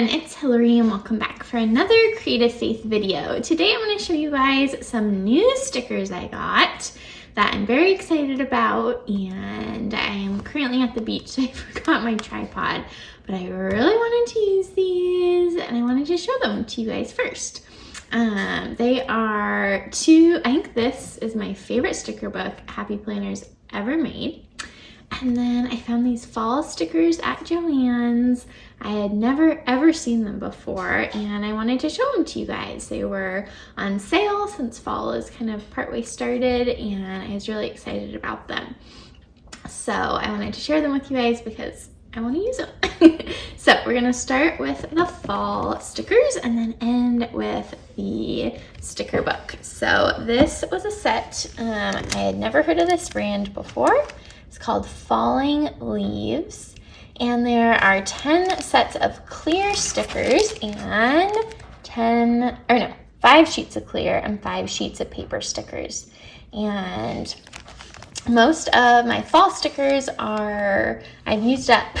everyone, it's Hillary and welcome back for another Creative Faith video. Today I'm going to show you guys some new stickers I got that I'm very excited about, and I'm currently at the beach so I forgot my tripod, but I really wanted to use these and I wanted to show them to you guys first. They are two, I think this is my favorite sticker book Happy Planners ever made. And then I found these fall stickers at Joann's. I had never ever seen them before and I wanted to show them to you guys. They were on sale since fall is kind of partway started and I was really excited about them. So I wanted to share them with you guys because I want to use them. So we're going to start with the fall stickers and then end with the sticker book. So this was a set. I had never heard of this brand before. It's called Falling Leaves, and there are 10 sets of clear stickers and 5 sheets of clear and 5 sheets of paper stickers. And most of my fall stickers I've used up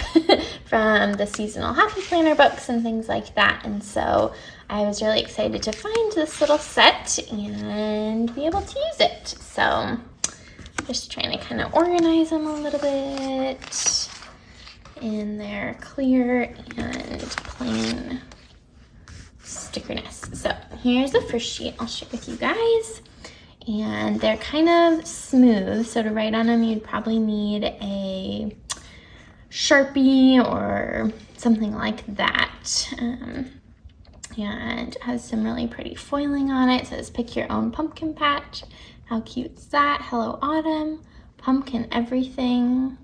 from the seasonal Happy Planner books and things like that, and so I was really excited to find this little set and be able to use it. So just trying to kind of organize them a little bit in their clear and plain stickerness. So here's the first sheet I'll share with you guys. And they're kind of smooth, so to write on them you'd probably need a Sharpie or something like that. And it has some really pretty foiling on it. It says pick your own pumpkin patch. How cute is that? Hello Autumn, pumpkin everything.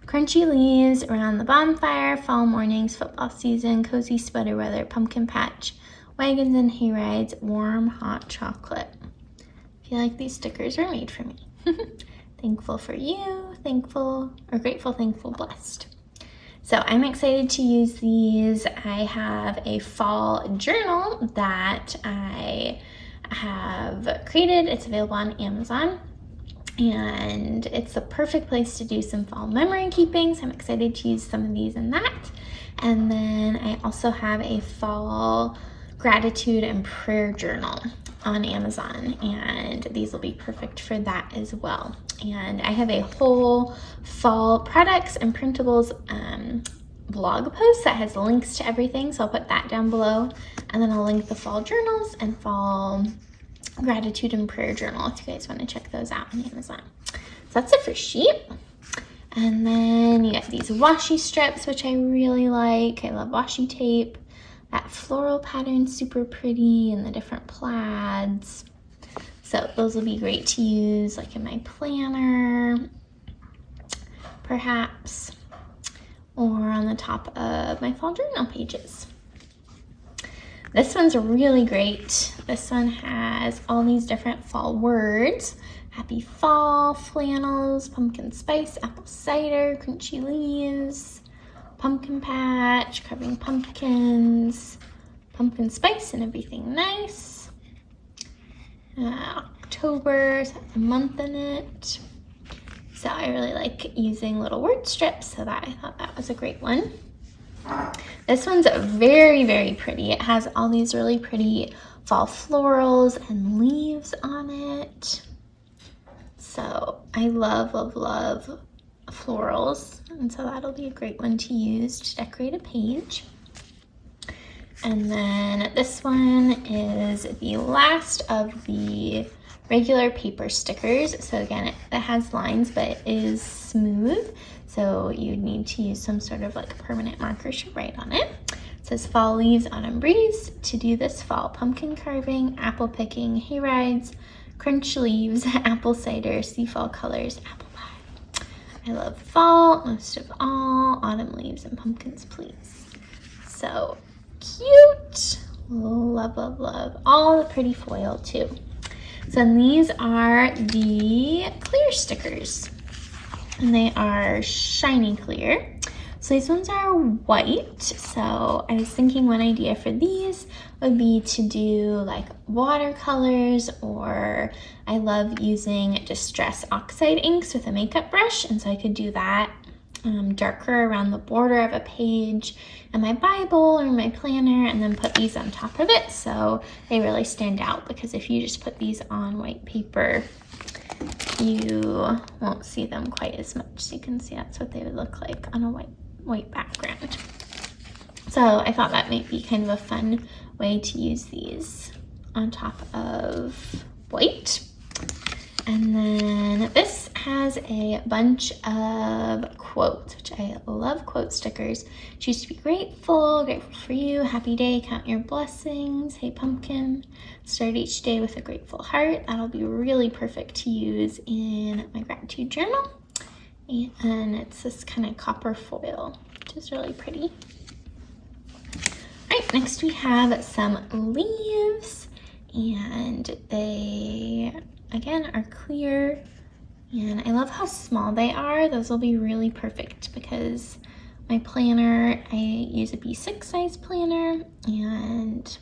Crunchy leaves around the bonfire, fall mornings, football season, cozy sweater weather, pumpkin patch, wagons and hay rides, warm hot chocolate. I feel like these stickers are made for me. Thankful for you, grateful, thankful, blessed. So I'm excited to use these. I have a fall journal that I have created. It's available on Amazon and it's the perfect place to do some fall memory keeping, so I'm excited to use some of these in that. And then I also have a fall gratitude and prayer journal on Amazon, and these will be perfect for that as well. And I have a whole fall products and printables blog post that has links to everything, so I'll put that down below, and then I'll link the fall journals and fall gratitude and prayer journal if you guys want to check those out on Amazon. So that's the first sheet. And then you got these washi strips, which I really like. I love washi tape. That floral pattern, super pretty, and the different plaids. So those will be great to use like in my planner, perhaps, or on the top of my fall journal pages. This one's really great. This one has all these different fall words. Happy fall, flannels, pumpkin spice, apple cider, crunchy leaves, pumpkin patch, carving pumpkins, pumpkin spice and everything nice. October, so that's a month in it. So I really like using little word strips, so that I thought that was a great one. This one's very, very pretty. It has all these really pretty fall florals and leaves on it. So I love, love, love florals, and so that'll be a great one to use to decorate a page. And then this one is the last of the regular paper stickers. So again, it has lines, but it is smooth, so you'd need to use some sort of like permanent marker to write on it. It says fall leaves, autumn breeze, to do this fall, pumpkin carving, apple picking, hay rides, crunch leaves, apple cider, see fall colors, apple pie. I love fall most of all, autumn leaves and pumpkins please. So cute, love, love, love. All the pretty foil too. So these are the clear stickers, and they are shiny clear. So these ones are white. So I was thinking one idea for these would be to do like watercolors, or I love using Distress Oxide inks with a makeup brush, and so I could do that darker around the border of a page in my Bible or my planner, and then put these on top of it so they really stand out, because if you just put these on white paper, you won't see them quite as much. So you can see that's what they would look like on a white background. So I thought that might be kind of a fun way to use these on top of white. And then this has a bunch of quotes, which I love quote stickers. Choose to be grateful, grateful for you, happy day, count your blessings, hey pumpkin, start each day with a grateful heart. That'll be really perfect to use in my gratitude journal. And it's this kind of copper foil, which is really pretty. All right, next we have some leaves, and they again are clear, and I love how small they are. Those will be really perfect because my planner, I use a B6 size planner and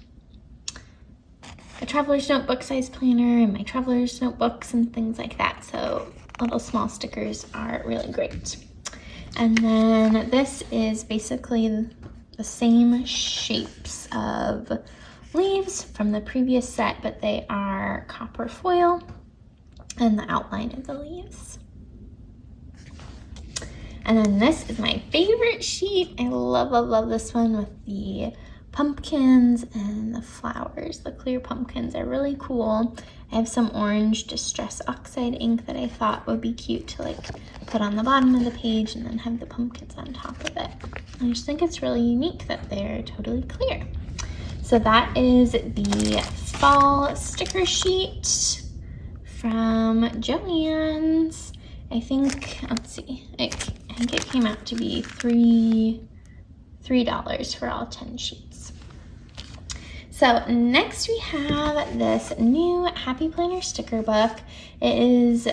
a traveler's notebook size planner and my traveler's notebooks and things like that. So little small stickers are really great. And then this is basically the same shapes of leaves from the previous set, but they are copper foil and the outline of the leaves. And then this is my favorite sheet. I love this one with the pumpkins and the flowers. The clear pumpkins are really cool. I have some orange Distress Oxide ink that I thought would be cute to like put on the bottom of the page and then have the pumpkins on top of it. I just think it's really unique that they're totally clear. So that is the fall sticker sheet from Joann's. I think, let's see, I think it came out to be $3 for all 10 sheets. So next we have this new Happy Planner sticker book. It is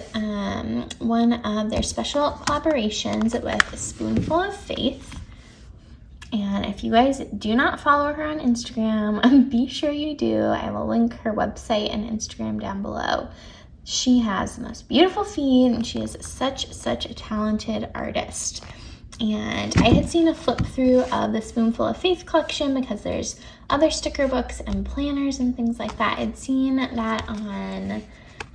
one of their special collaborations with Spoonful of Faith. And if you guys do not follow her on Instagram, be sure you do. I will link her website and Instagram down below. She has the most beautiful feed, and she is such a talented artist. And I had seen a flip through of the Spoonful of Faith collection because there's other sticker books and planners and things like that. I'd seen that on,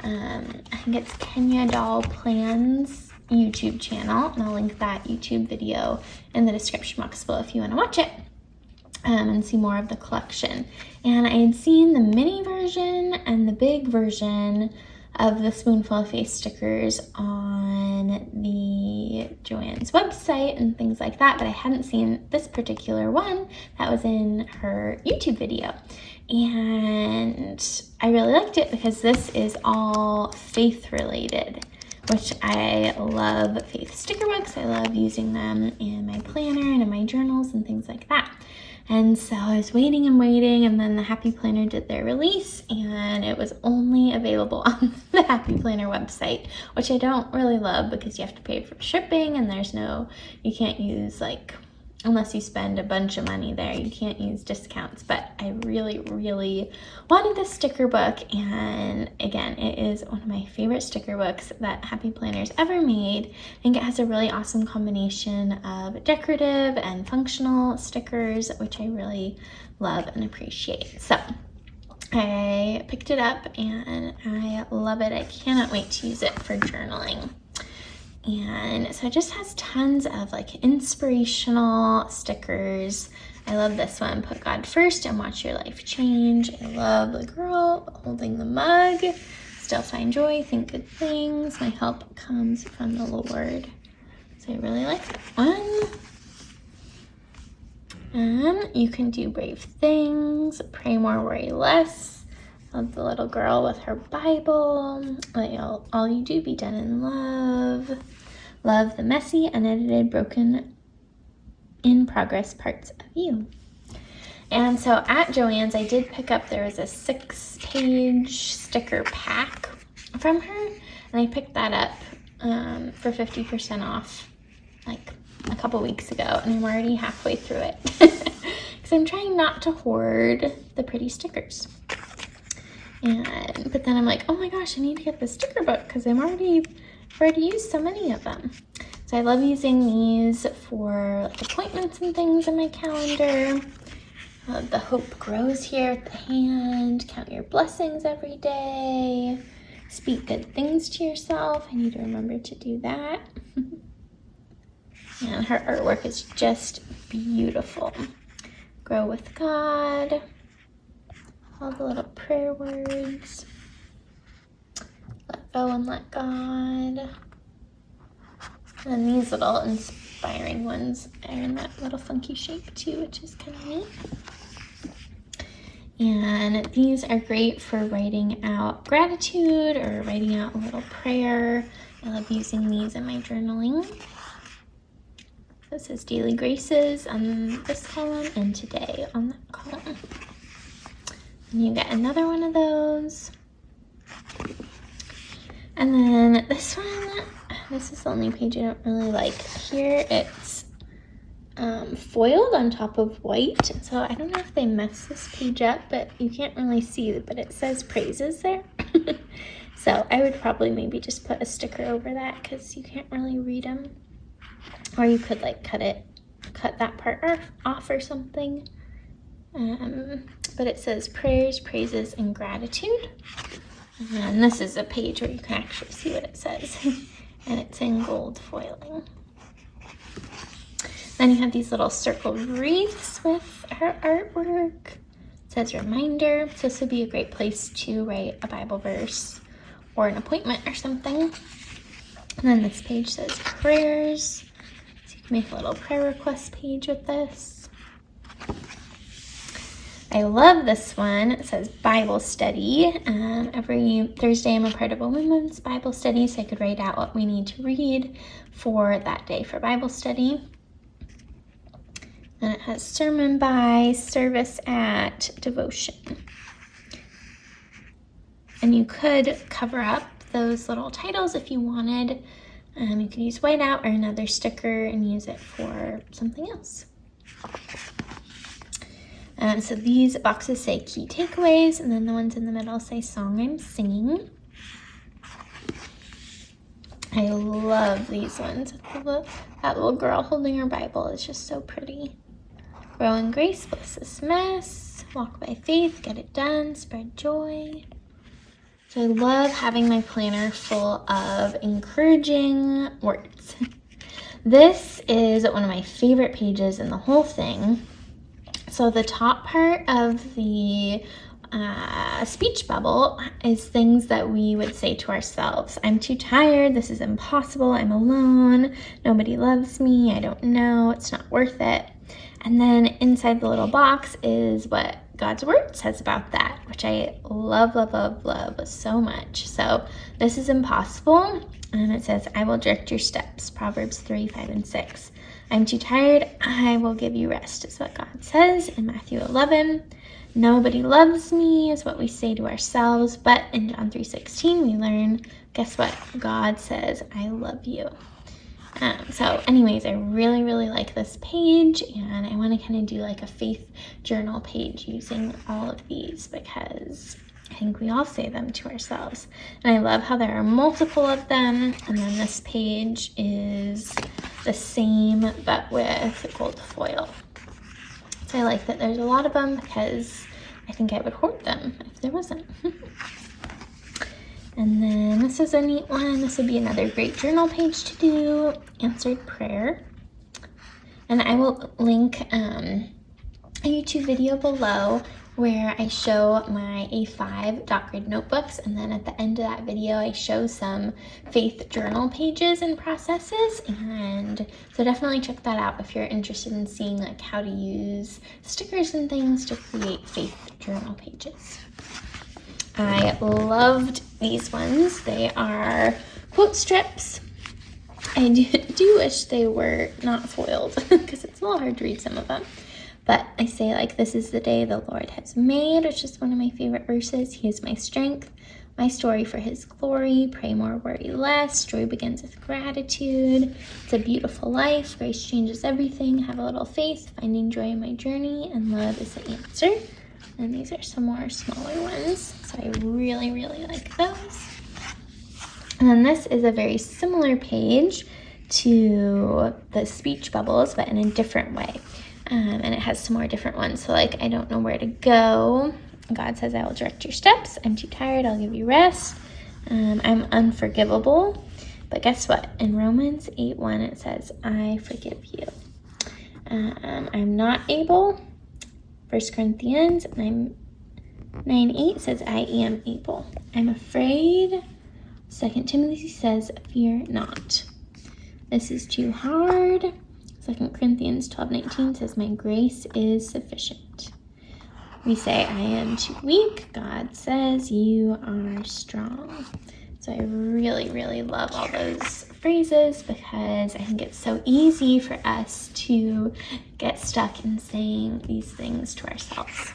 I think it's Kenya Doll Plans YouTube channel, and I'll link that YouTube video in the description box below if you want to watch it and see more of the collection. And I had seen the mini version and the big version of the Spoonful of Faith stickers on the Joann's website and things like that, but I hadn't seen this particular one that was in her YouTube video. And I really liked it because this is all faith related, which I love faith sticker books. I love using them in my planner and in my journals and things like that. And so I was waiting, and then the Happy Planner did their release, and it was only available on the Happy Planner website, which I don't really love because you have to pay for shipping, and you can't use, like, unless you spend a bunch of money there, you can't use discounts. But I really wanted this sticker book, and again, it is one of my favorite sticker books that Happy Planner's ever made. I think it has a really awesome combination of decorative and functional stickers, which I really love and appreciate. So I picked it up and I love it. I cannot wait to use it for journaling. And so it just has tons of like inspirational stickers. I love this one, put God first and watch your life change. I love the girl holding the mug, still find joy, think good things. My help comes from the Lord. So I really like that one. And you can do brave things, pray more, worry less. Love the little girl with her Bible. Let all you do be done in love. Love the messy, unedited, broken in progress parts of you. And so at Joann's, I did pick up, there was a 6-page sticker pack from her, and I picked that up for 50% off like a couple weeks ago, and I'm already halfway through it because I'm trying not to hoard the pretty stickers. But then I'm like, oh my gosh, I need to get the sticker book because I've already used so many of them. So I love using these for like appointments and things in my calendar. The hope grows here at the hand. Count your blessings every day. Speak good things to yourself. I need to remember to do that. And her artwork is just beautiful. Grow with God. All the little prayer words. Let go and let God. And these little inspiring ones are in that little funky shape too, which is kind of neat. And these are great for writing out gratitude or writing out a little prayer. I love using these in my journaling. This is Daily Graces on this column and Today on that column. And you get another one of those. And then this one, this is the only page I don't really like. Here it's foiled on top of white. So I don't know if they messed this page up, but you can't really see it, but it says praises there. So I would probably maybe just put a sticker over that because you can't really read them. Or you could like cut that part off or something. But it says prayers, praises, and gratitude. And this is a page where you can actually see what it says. And it's in gold foiling. Then you have these little circled wreaths with her artwork. It says reminder. So this would be a great place to write a Bible verse or an appointment or something. And then this page says prayers. So you can make a little prayer request page with this. I love this one. It says Bible study. Every Thursday I'm a part of a women's Bible study, so I could write out what we need to read for that day for Bible study. And it has sermon by, service at, devotion. And you could cover up those little titles if you wanted. You could use whiteout or another sticker and use it for something else. So these boxes say key takeaways, and then the ones in the middle say song I'm singing. I love these ones. That little girl holding her Bible is just so pretty. Grow in grace, bless this mess, walk by faith, get it done, spread joy. So I love having my planner full of encouraging words. This is one of my favorite pages in the whole thing. So the top part of the speech bubble is things that we would say to ourselves. I'm too tired. This is impossible. I'm alone. Nobody loves me. I don't know. It's not worth it. And then inside the little box is what God's word says about that, which I love, love, love, love so much. So this is impossible. And it says, I will direct your steps. Proverbs 3, 5, and 6. I'm too tired, I will give you rest, is what God says in Matthew 11. Nobody loves me is what we say to ourselves, but in John 3:16 we learn, guess what? God says, I love you. So anyways, I really, really like this page, and I want to kind of do like a faith journal page using all of these because I think we all say them to ourselves. And I love how there are multiple of them, and then this page is the same but with gold foil. So I like that there's a lot of them because I think I would hoard them if there wasn't. And then this is a neat one. This would be another great journal page to do, answered prayer. And I will link a YouTube video below where I show my A5 dot grid notebooks, and then at the end of that video I show some faith journal pages and processes, and so definitely check that out if you're interested in seeing like how to use stickers and things to create faith journal pages. I loved these ones. They are quote strips. I do wish they were not foiled because it's a little hard to read some of them. But I say like, this is the day the Lord has made, which is one of my favorite verses. He is my strength, my story for his glory. Pray more, worry less. Joy begins with gratitude. It's a beautiful life. Grace changes everything. Have a little faith. Finding joy in my journey. And love is the answer. And these are some more smaller ones. So I really, really like those. And then this is a very similar page to the speech bubbles, but in a different way. And it has some more different ones. So like, I don't know where to go. God says, I will direct your steps. I'm too tired. I'll give you rest. I'm unforgivable. But guess what? In Romans 8:1, it says, I forgive you. I'm not able. 1 Corinthians 9:8 says, I am able. I'm afraid. 2 Timothy says, fear not. This is too hard. 2 Corinthians 12:19 says, my grace is sufficient. We say, I am too weak. God says, you are strong. So I really, really love all those phrases because I think it's so easy for us to get stuck in saying these things to ourselves.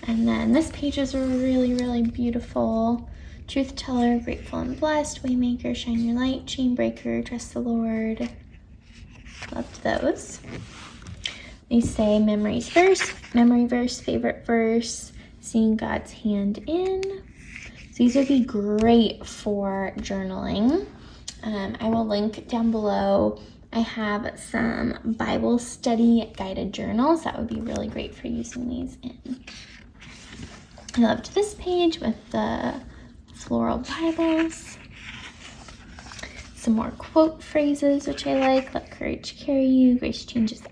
And then this page is really, really beautiful. Truth teller, grateful and blessed, waymaker, shine your light, chain breaker, trust the Lord. Loved those. They say memory verse, favorite verse, seeing God's hand in. So these would be great for journaling. I will link down below. I have some Bible study guided journals that would be really great for using these in. I loved this page with the floral Bibles. Some more quote phrases, which I like. Let courage carry you. Grace changes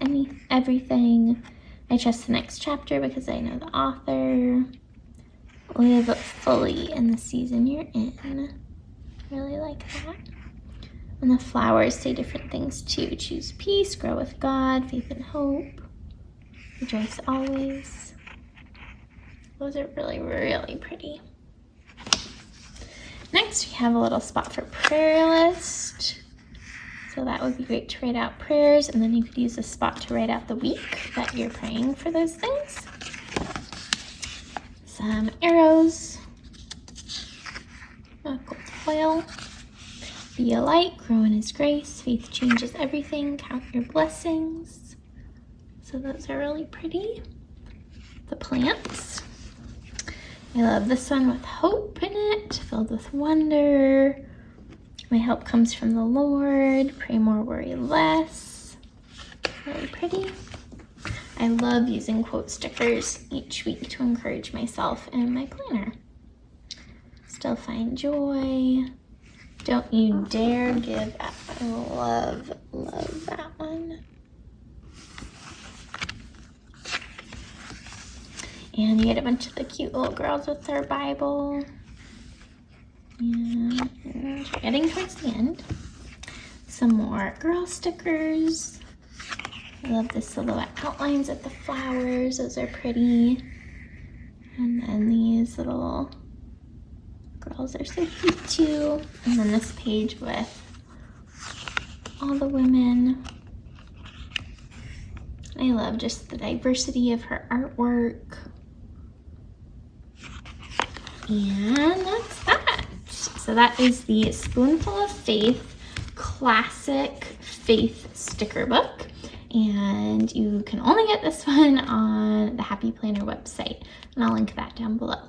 everything. I trust the next chapter because I know the author. Live fully in the season you're in. Really like that. And the flowers say different things too. Choose peace, grow with God, faith and hope. Rejoice always. Those are really, really pretty. Next, we have a little spot for prayer list. So that would be great to write out prayers, and then you could use a spot to write out the week that you're praying for those things. Some arrows, a gold foil, be a light, grow in His grace, faith changes everything, count your blessings. So those are really pretty. The plants. I love this one with hope in it, filled with wonder. My help comes from the Lord. Pray more, worry less. Really pretty. I love using quote stickers each week to encourage myself in my planner. Still find joy. Don't you dare give up. I love that one. And you get a bunch of the cute little girls with their Bible. And we're getting towards the end. Some more girl stickers. I love the silhouette outlines of the flowers. Those are pretty. And then these little girls are so cute too. And then this page with all the women. I love just the diversity of her artwork. And that's that. So that is the Spoonful of Faith Classic Faith Sticker Book. And you can only get this one on the Happy Planner website. And I'll link that down below.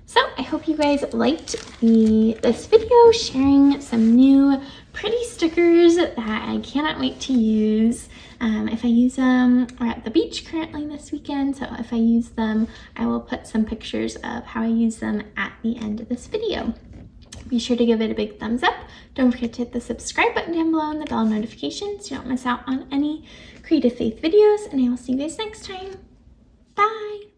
So I hope you guys liked this video sharing some new pretty stickers that I cannot wait to use. If I use them, we're at the beach currently this weekend, so if I use them, I will put some pictures of how I use them at the end of this video. Be sure to give it a big thumbs up. Don't forget to hit the subscribe button down below and the bell notifications so you don't miss out on any Creative Faith videos, and I will see you guys next time. Bye!